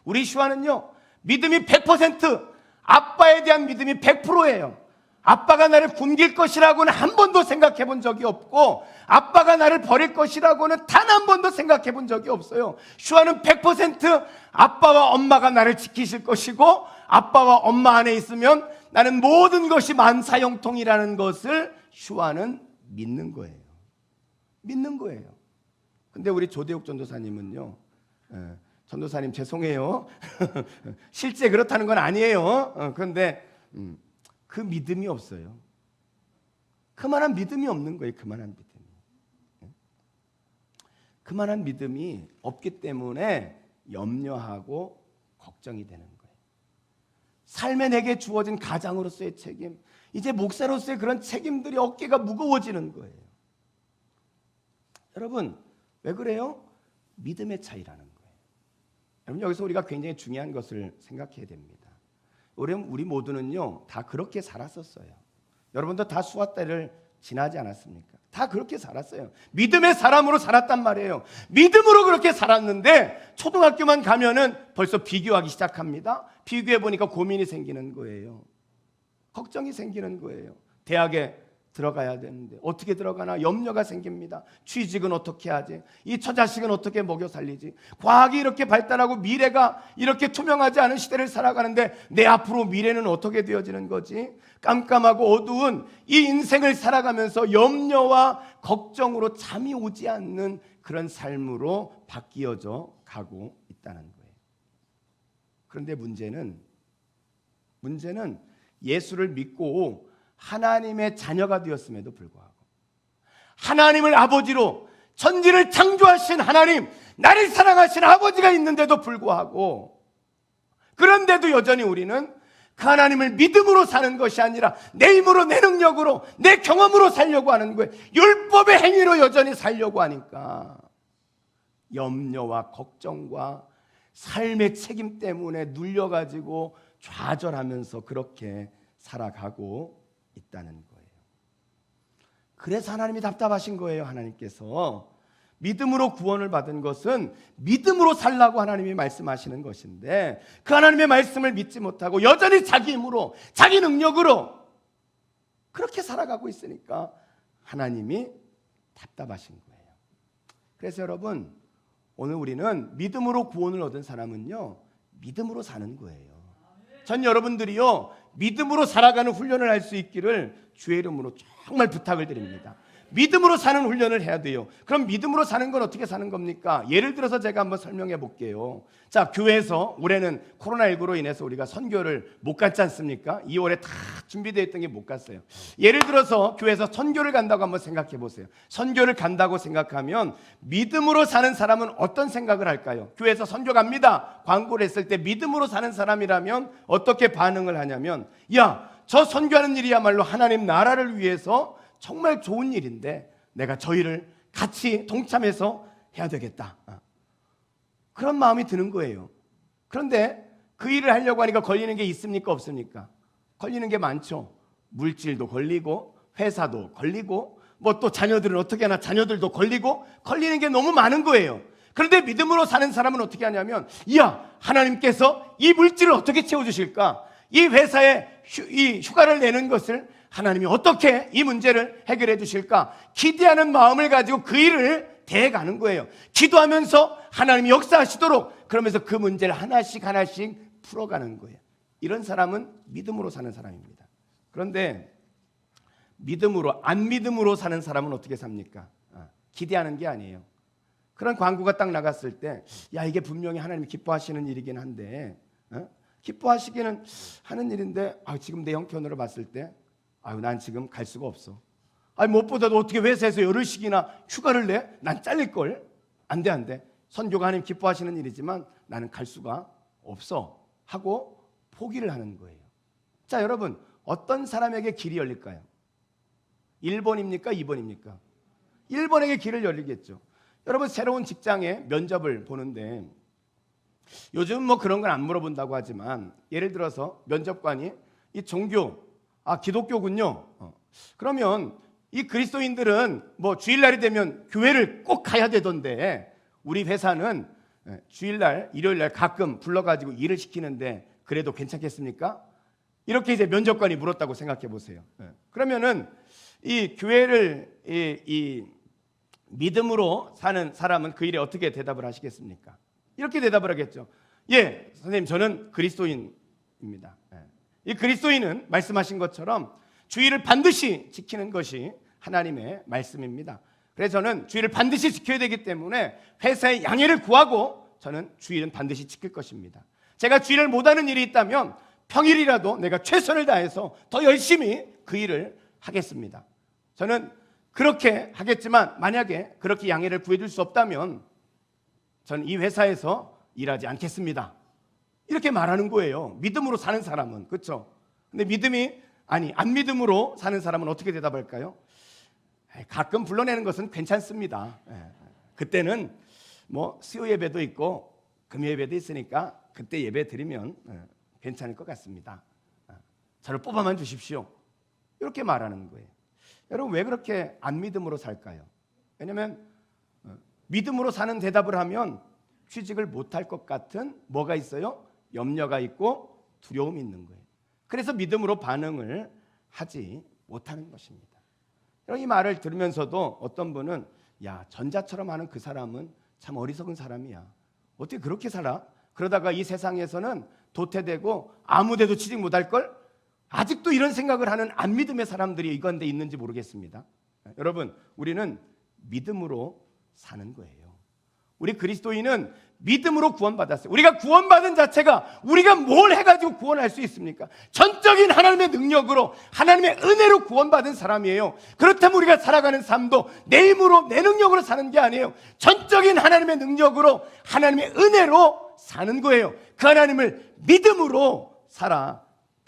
우리 슈아는요 믿음이 100%, 아빠에 대한 믿음이 100%예요. 아빠가 나를 굶길 것이라고는 한 번도 생각해 본 적이 없고 아빠가 나를 버릴 것이라고는 단 한 번도 생각해 본 적이 없어요. 슈아는 100% 아빠와 엄마가 나를 지키실 것이고 아빠와 엄마 안에 있으면 나는 모든 것이 만사형통이라는 것을 슈아는 믿는 거예요. 믿는 거예요. 근데 우리 조대옥 전도사님은요 전도사님 죄송해요. 실제 그렇다는 건 아니에요. 그런데 그 믿음이 없어요. 그만한 믿음이 없는 거예요. 그만한 믿음이 없기 때문에 염려하고 걱정이 되는 거예요. 삶에 내게 주어진 가장으로서의 책임, 이제 목사로서의 그런 책임들이 어깨가 무거워지는 거예요. 여러분 왜 그래요? 믿음의 차이라는 거예요. 여러분 여기서 우리가 굉장히 중요한 것을 생각해야 됩니다. 우리 모두는요 다 그렇게 살았었어요. 여러분도 다 수아 때를 지나지 않았습니까? 다 그렇게 살았어요. 믿음의 사람으로 살았단 말이에요. 믿음으로 그렇게 살았는데 초등학교만 가면은 벌써 비교하기 시작합니다. 비교해 보니까 고민이 생기는 거예요. 걱정이 생기는 거예요. 대학에 들어가야 되는데 어떻게 들어가나 염려가 생깁니다. 취직은 어떻게 하지? 이 처자식은 어떻게 먹여 살리지? 과학이 이렇게 발달하고 미래가 이렇게 투명하지 않은 시대를 살아가는데 내 앞으로 미래는 어떻게 되어지는 거지? 깜깜하고 어두운 이 인생을 살아가면서 염려와 걱정으로 잠이 오지 않는 그런 삶으로 바뀌어져 가고 있다는 거예요. 그런데 문제는 예수를 믿고 하나님의 자녀가 되었음에도 불구하고 하나님을 아버지로 천지를 창조하신 하나님, 나를 사랑하신 아버지가 있는데도 불구하고 그런데도 여전히 우리는 그 하나님을 믿음으로 사는 것이 아니라 내 힘으로, 내 능력으로, 내 경험으로 살려고 하는 거예요. 율법의 행위로 여전히 살려고 하니까 염려와 걱정과 삶의 책임 때문에 눌려가지고 좌절하면서 그렇게 살아가고 있다는 거예요. 그래서 하나님이 답답하신 거예요. 하나님께서 믿음으로 구원을 받은 것은 믿음으로 살라고 하나님이 말씀하시는 것인데, 그 하나님의 말씀을 믿지 못하고 여전히 자기 힘으로, 자기 능력으로 그렇게 살아가고 있으니까 하나님이 답답하신 거예요. 그래서 여러분, 오늘 우리는 믿음으로 구원을 얻은 사람은요, 믿음으로 사는 거예요. 전 여러분들이요, 믿음으로 살아가는 훈련을 할 수 있기를 주의 이름으로 정말 부탁을 드립니다. 믿음으로 사는 훈련을 해야 돼요. 그럼 믿음으로 사는 건 어떻게 사는 겁니까? 예를 들어서 제가 한번 설명해 볼게요. 자, 교회에서 올해는 코로나19로 인해서 우리가 선교를 못 갔지 않습니까? 2월에 다 준비되어 있던 게 못 갔어요. 예를 들어서 교회에서 선교를 간다고 한번 생각해 보세요. 선교를 간다고 생각하면 믿음으로 사는 사람은 어떤 생각을 할까요? 교회에서 선교 갑니다. 광고를 했을 때 믿음으로 사는 사람이라면 어떻게 반응을 하냐면, 야, 저 선교하는 일이야말로 하나님 나라를 위해서 정말 좋은 일인데 내가 저희를 같이 동참해서 해야 되겠다, 그런 마음이 드는 거예요. 그런데 그 일을 하려고 하니까 걸리는 게 있습니까? 없습니까? 걸리는 게 많죠. 물질도 걸리고 회사도 걸리고 뭐 또 자녀들은 어떻게 하나, 자녀들도 걸리고, 걸리는 게 너무 많은 거예요. 그런데 믿음으로 사는 사람은 어떻게 하냐면, 이야, 하나님께서 이 물질을 어떻게 채워주실까? 이 회사에 이 휴가를 내는 것을 하나님이 어떻게 이 문제를 해결해 주실까? 기대하는 마음을 가지고 그 일을 대해가는 거예요. 기도하면서 하나님이 역사하시도록, 그러면서 그 문제를 하나씩 하나씩 풀어가는 거예요. 이런 사람은 믿음으로 사는 사람입니다. 그런데 믿음으로, 안 믿음으로 사는 사람은 어떻게 삽니까? 기대하는 게 아니에요. 그런 광고가 딱 나갔을 때, 야, 이게 분명히 하나님이 기뻐하시는 일이긴 한데, 기뻐하시기는 하는 일인데, 지금 내 형편으로 봤을 때, 난 지금 갈 수가 없어. 무엇보다도 어떻게 회사에서 열흘씩이나 휴가를 내? 난 잘릴걸. 안 돼. 선교가 하나님 기뻐하시는 일이지만 나는 갈 수가 없어 하고 포기를 하는 거예요. 자, 여러분, 어떤 사람에게 길이 열릴까요? 1번입니까? 2번입니까? 1번에게 길을 열리겠죠. 여러분, 새로운 직장에 면접을 보는데, 요즘 뭐 그런 건 안 물어본다고 하지만, 예를 들어서 면접관이 이 종교, 기독교군요. 그러면 이 그리스도인들은 뭐 주일날이 되면 교회를 꼭 가야 되던데, 우리 회사는 주일날, 일요일날 가끔 불러가지고 일을 시키는데 그래도 괜찮겠습니까? 이렇게 이제 면접관이 물었다고 생각해 보세요. 그러면은 이 교회를 이 믿음으로 사는 사람은 그 일에 어떻게 대답을 하시겠습니까? 이렇게 대답을 하겠죠. 예, 선생님, 저는 그리스도인입니다. 이 그리스도인은 말씀하신 것처럼 주일을 반드시 지키는 것이 하나님의 말씀입니다. 그래서 저는 주일을 반드시 지켜야 되기 때문에 회사에 양해를 구하고 저는 주일은 반드시 지킬 것입니다. 제가 주일을 못하는 일이 있다면 평일이라도 내가 최선을 다해서 더 열심히 그 일을 하겠습니다. 저는 그렇게 하겠지만, 만약에 그렇게 양해를 구해줄 수 없다면 저는 이 회사에서 일하지 않겠습니다. 이렇게 말하는 거예요. 믿음으로 사는 사람은. 그렇죠? 근데 안 믿음으로 사는 사람은 어떻게 대답할까요? 가끔 불러내는 것은 괜찮습니다. 그때는 뭐 수요 예배도 있고 금요 예배도 있으니까 그때 예배 드리면 괜찮을 것 같습니다. 저를 뽑아만 주십시오. 이렇게 말하는 거예요. 여러분, 왜 그렇게 안 믿음으로 살까요? 왜냐하면 믿음으로 사는 대답을 하면 취직을 못할 것 같은 뭐가 있어요? 염려가 있고 두려움이 있는 거예요. 그래서 믿음으로 반응을 하지 못하는 것입니다. 이 말을 들으면서도 어떤 분은, 야, 전자처럼 하는 그 사람은 참 어리석은 사람이야. 어떻게 그렇게 살아? 그러다가 이 세상에서는 도태되고 아무 데도 취직 못할 걸? 아직도 이런 생각을 하는 안 믿음의 사람들이 이건데 있는지 모르겠습니다. 여러분, 우리는 믿음으로 사는 거예요. 우리 그리스도인은 믿음으로 구원받았어요. 우리가 구원받은 자체가 우리가 뭘 해가지고 구원할 수 있습니까? 전적인 하나님의 능력으로, 하나님의 은혜로 구원받은 사람이에요. 그렇다면 우리가 살아가는 삶도 내 힘으로, 내 능력으로 사는 게 아니에요. 전적인 하나님의 능력으로, 하나님의 은혜로 사는 거예요. 그 하나님을 믿음으로 살아가는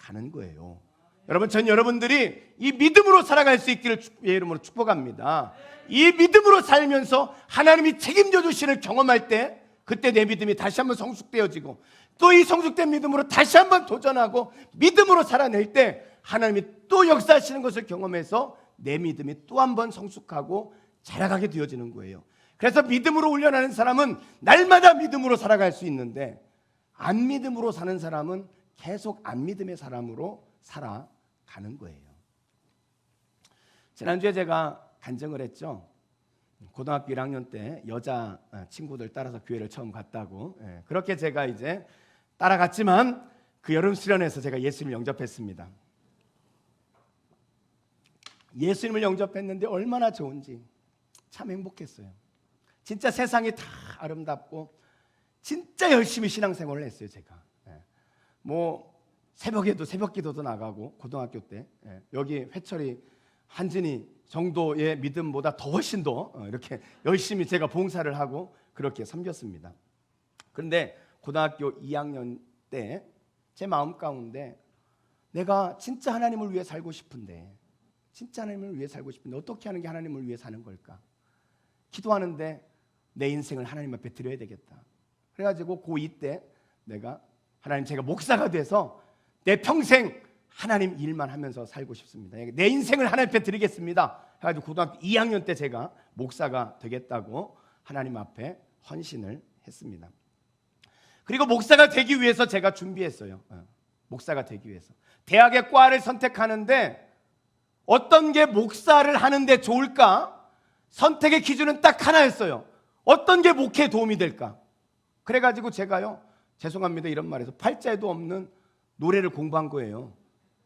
가는 거예요. 여러분, 전 여러분들이 이 믿음으로 살아갈 수 있기를 주의 이름으로 축복합니다. 이 믿음으로 살면서 하나님이 책임져 주시는 경험할 때, 그때 내 믿음이 다시 한번 성숙되어지고, 또 이 성숙된 믿음으로 다시 한번 도전하고 믿음으로 살아낼 때 하나님이 또 역사하시는 것을 경험해서 내 믿음이 또 한번 성숙하고 자라가게 되어지는 거예요. 그래서 믿음으로 훈련하는 사람은 날마다 믿음으로 살아갈 수 있는데, 안 믿음으로 사는 사람은 계속 안 믿음의 사람으로 살아가는 거예요. 지난주에 제가 간증을 했죠. 고등학교 1학년 때 여자 친구들 따라서 교회를 처음 갔다고. 그렇게 제가 이제 따라갔지만 그 여름 수련회에서 제가 예수님을 영접했습니다. 예수님을 영접했는데 얼마나 좋은지 참 행복했어요. 진짜 세상이 다 아름답고 진짜 열심히 신앙생활을 했어요. 제가 뭐 새벽에도 새벽기도도 나가고, 고등학교 때 여기 회철이 한진이 정도의 믿음보다 더 훨씬 더 이렇게 열심히 제가 봉사를 하고 그렇게 섬겼습니다. 그런데 고등학교 2학년 때 제 마음 가운데 내가 진짜 하나님을 위해 살고 싶은데, 진짜 하나님을 위해 살고 싶은데 어떻게 하는 게 하나님을 위해 사는 걸까? 기도하는데 내 인생을 하나님 앞에 드려야 되겠다. 그래가지고 고2 때 내가 하나님, 제가 목사가 돼서 내 평생 하나님 일만 하면서 살고 싶습니다. 내 인생을 하나님 앞에 드리겠습니다. 해가지고 고등학교 2학년 때 제가 목사가 되겠다고 하나님 앞에 헌신을 했습니다. 그리고 목사가 되기 위해서 제가 준비했어요. 목사가 되기 위해서 대학의 과를 선택하는데 어떤 게 목사를 하는데 좋을까? 선택의 기준은 딱 하나였어요. 어떤 게 목회에 도움이 될까? 그래가지고 제가요, 죄송합니다 이런 말해서 팔자에도 없는 노래를 공부한 거예요.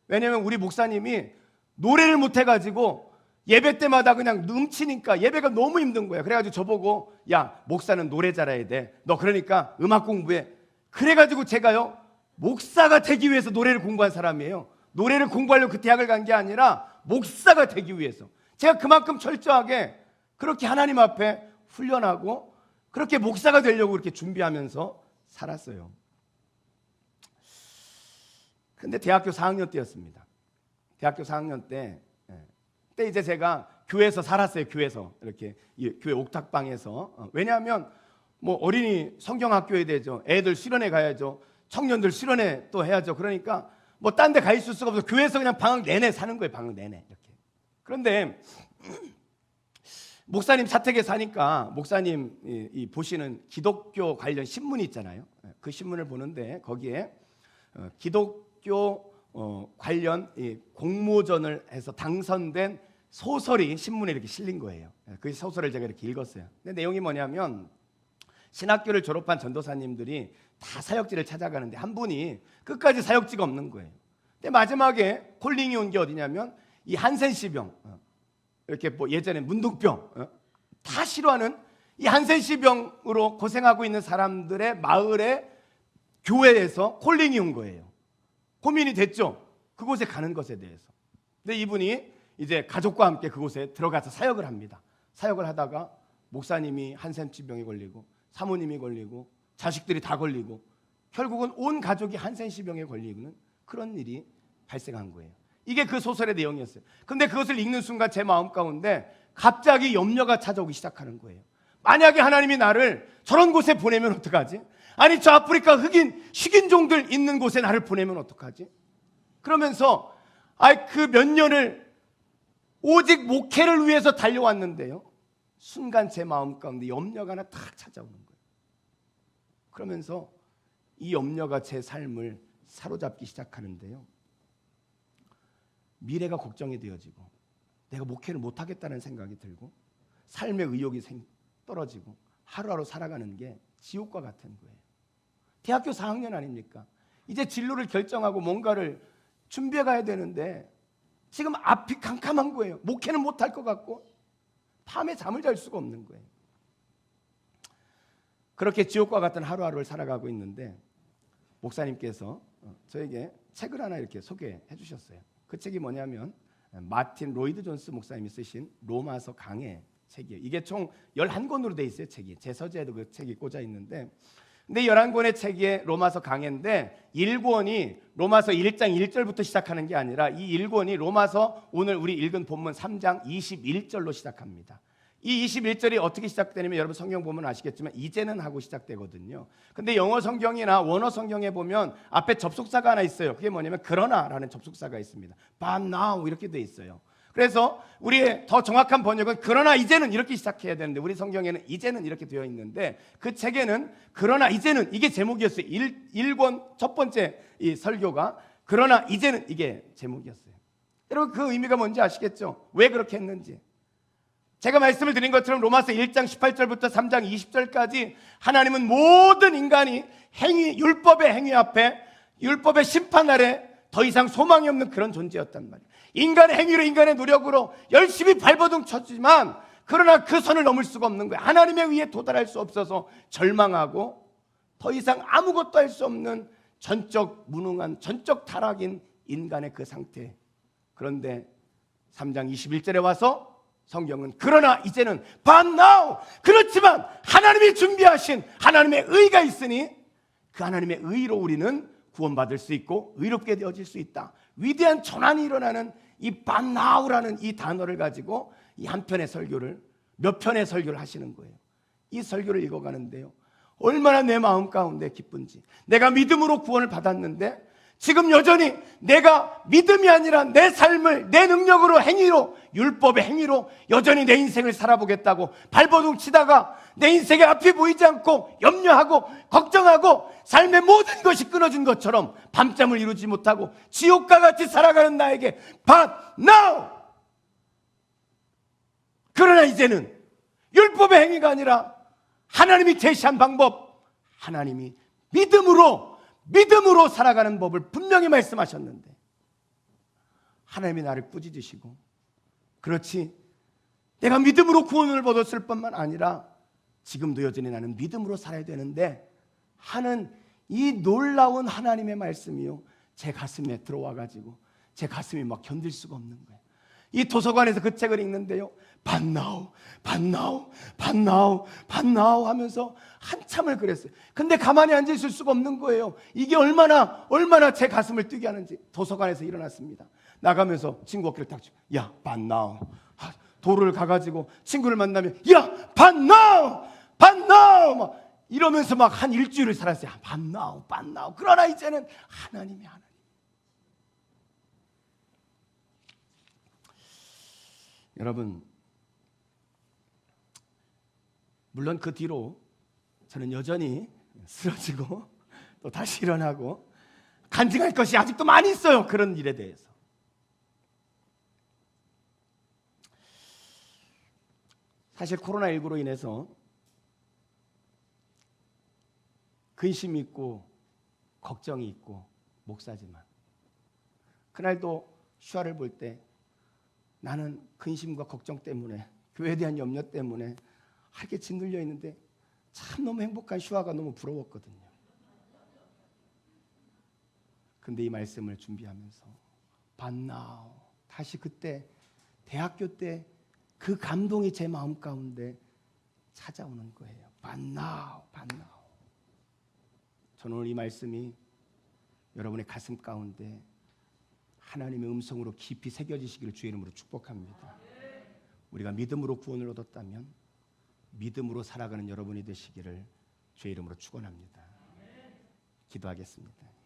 왜냐하면 우리 목사님이 노래를 못해가지고 예배 때마다 그냥 넘치니까 예배가 너무 힘든 거야. 그래가지고 저보고, 야, 목사는 노래 잘해야 돼. 너 그러니까 음악 공부해. 그래가지고 제가요, 목사가 되기 위해서 노래를 공부한 사람이에요. 노래를 공부하려고 그 대학을 간 게 아니라 목사가 되기 위해서. 제가 그만큼 철저하게 그렇게 하나님 앞에 훈련하고 그렇게 목사가 되려고 그렇게 준비하면서 살았어요. 근데 대학교 4학년 때였습니다. 대학교 4학년 때, 그때 이제 제가 교회에서 살았어요. 교회에서 이렇게 교회 옥탑방에서. 왜냐하면 뭐 어린이 성경학교에 되죠. 애들 수련회 가야죠. 청년들 수련회 또 해야죠. 그러니까 뭐 딴 데 가 있을 수가 없어서 교회에서 그냥 방학 내내 사는 거예요. 방학 내내 이렇게. 그런데 목사님 사택에 사니까 목사님 이 보시는 기독교 관련 신문이 있잖아요. 그 신문을 보는데 거기에 기독교 관련 공모전을 해서 당선된 소설이 신문에 이렇게 실린 거예요. 그 소설을 제가 이렇게 읽었어요. 근데 내용이 뭐냐면, 신학교를 졸업한 전도사님들이 다 사역지를 찾아가는데 한 분이 끝까지 사역지가 없는 거예요. 근데 마지막에 콜링이 온 게 어디냐면 이 한센시병, 이렇게 뭐 예전에 문둥병, 다 싫어하는 이 한센시병으로 고생하고 있는 사람들의 마을에 교회에서 콜링이 온 거예요. 고민이 됐죠. 그곳에 가는 것에 대해서. 근데 이분이 이제 가족과 함께 그곳에 들어가서 사역을 합니다. 사역을 하다가 목사님이 한센시병에 걸리고 사모님이 걸리고 자식들이 다 걸리고 결국은 온 가족이 한센시병에 걸리는 그런 일이 발생한 거예요. 이게 그 소설의 내용이었어요. 근데 그것을 읽는 순간 제 마음 가운데 갑자기 염려가 찾아오기 시작하는 거예요. 만약에 하나님이 나를 저런 곳에 보내면 어떡하지? 아니 저 아프리카 흑인 식인종들 있는 곳에 나를 보내면 어떡하지? 그러면서 그 몇 년을 오직 목회를 위해서 달려왔는데요, 순간 제 마음 가운데 염려가 하나 탁 찾아오는 거예요. 그러면서 이 염려가 제 삶을 사로잡기 시작하는데요, 미래가 걱정이 되어지고 내가 목회를 못하겠다는 생각이 들고 삶의 의욕이 떨어지고 하루하루 살아가는 게 지옥과 같은 거예요. 대학교 4학년 아닙니까? 이제 진로를 결정하고 뭔가를 준비해 가야 되는데 지금 앞이 캄캄한 거예요. 목회는 못할 것 같고 밤에 잠을 잘 수가 없는 거예요. 그렇게 지옥과 같은 하루하루를 살아가고 있는데 목사님께서 저에게 책을 하나 이렇게 소개해 주셨어요. 그 책이 뭐냐면 마틴 로이드 존스 목사님이 쓰신 로마서 강해 책이에요. 이게 총 11권으로 돼 있어요. 책이 제 서재에도 그 책이 꽂아 있는데 근데 11권의 책이 로마서 강해인데 1권이 로마서 1장 1절부터 시작하는 게 아니라 이 1권이 로마서 오늘 우리 읽은 본문 3장 21절로 시작합니다. 이 21절이 어떻게 시작되냐면 여러분 성경 보면 아시겠지만 이제는 하고 시작되거든요. 근데 영어 성경이나 원어 성경에 보면 앞에 접속사가 하나 있어요. 그게 뭐냐면 그러나라는 접속사가 있습니다. But now 이렇게 돼 있어요. 그래서 우리의 더 정확한 번역은 그러나 이제는 이렇게 시작해야 되는데 우리 성경에는 이제는 이렇게 되어 있는데 그 책에는 그러나 이제는 이게 제목이었어요. 1권 첫 번째 이 설교가 그러나 이제는 이게 제목이었어요. 여러분 그 의미가 뭔지 아시겠죠? 왜 그렇게 했는지. 제가 말씀을 드린 것처럼 로마서 1장 18절부터 3장 20절까지 하나님은 모든 인간이 율법의 행위 앞에 율법의 심판 아래 더 이상 소망이 없는 그런 존재였단 말이에요. 인간의 행위로 인간의 노력으로 열심히 발버둥 쳤지만 그러나 그 선을 넘을 수가 없는 거예요. 하나님의 의에 도달할 수 없어서 절망하고 더 이상 아무것도 할 수 없는 전적 무능한 전적 타락인 인간의 그 상태. 그런데 3장 21절에 와서 성경은 그러나 이제는 But now 그렇지만 하나님이 준비하신 하나님의 의가 있으니 그 하나님의 의로 우리는 구원받을 수 있고 의롭게 되어질 수 있다. 위대한 전환이 일어나는 이 But now라는 이 단어를 가지고 이 한 편의 설교를 몇 편의 설교를 하시는 거예요. 이 설교를 읽어가는데요 얼마나 내 마음 가운데 기쁜지. 내가 믿음으로 구원을 받았는데 지금 여전히 내가 믿음이 아니라 내 삶을 내 능력으로 행위로 율법의 행위로 여전히 내 인생을 살아보겠다고 발버둥 치다가 내 인생의 앞이 보이지 않고 염려하고 걱정하고 삶의 모든 것이 끊어진 것처럼 밤잠을 이루지 못하고 지옥과 같이 살아가는 나에게 But now 그러나 이제는 율법의 행위가 아니라 하나님이 제시한 방법 하나님이 믿음으로 살아가는 법을 분명히 말씀하셨는데 하나님이 나를 꾸짖으시고 그렇지 내가 믿음으로 구원을 얻었을 뿐만 아니라 지금도 여전히 나는 믿음으로 살아야 되는데 하는 이 놀라운 하나님의 말씀이요 제 가슴에 들어와가지고 제 가슴이 막 견딜 수가 없는 거예요. 이 도서관에서 그 책을 읽는데요 But now 하면서 한참을 그랬어요. 근데 가만히 앉아 있을 수가 없는 거예요. 이게 얼마나 제 가슴을 뛰게 하는지. 도서관에서 일어났습니다. 나가면서 친구끼리 딱 야, But now. 도로를 가가지고 친구를 만나면 야, But now 막 이러면서 막 한 일주일을 살았어요. But now. 그러나 이제는 하나님. 여러분 물론 그 뒤로 저는 여전히 쓰러지고 또 다시 일어나고 간증할 것이 아직도 많이 있어요. 그런 일에 대해서. 사실 코로나19로 인해서 근심이 있고 걱정이 있고 목사지만 그날도 슈아를 볼 때 나는 근심과 걱정 때문에 교회에 대한 염려 때문에 할 게 짓눌려 있는데 참 너무 행복한 슈아가 너무 부러웠거든요. 근데 이 말씀을 준비하면서 But now 다시 그때 대학교 때 그 감동이 제 마음 가운데 찾아오는 거예요. But now. 저는 오늘 이 말씀이 여러분의 가슴 가운데 하나님의 음성으로 깊이 새겨지시기를 주의 이름으로 축복합니다. 우리가 믿음으로 구원을 얻었다면 믿음으로 살아가는 여러분이 되시기를 주의 이름으로 축원합니다. 기도하겠습니다.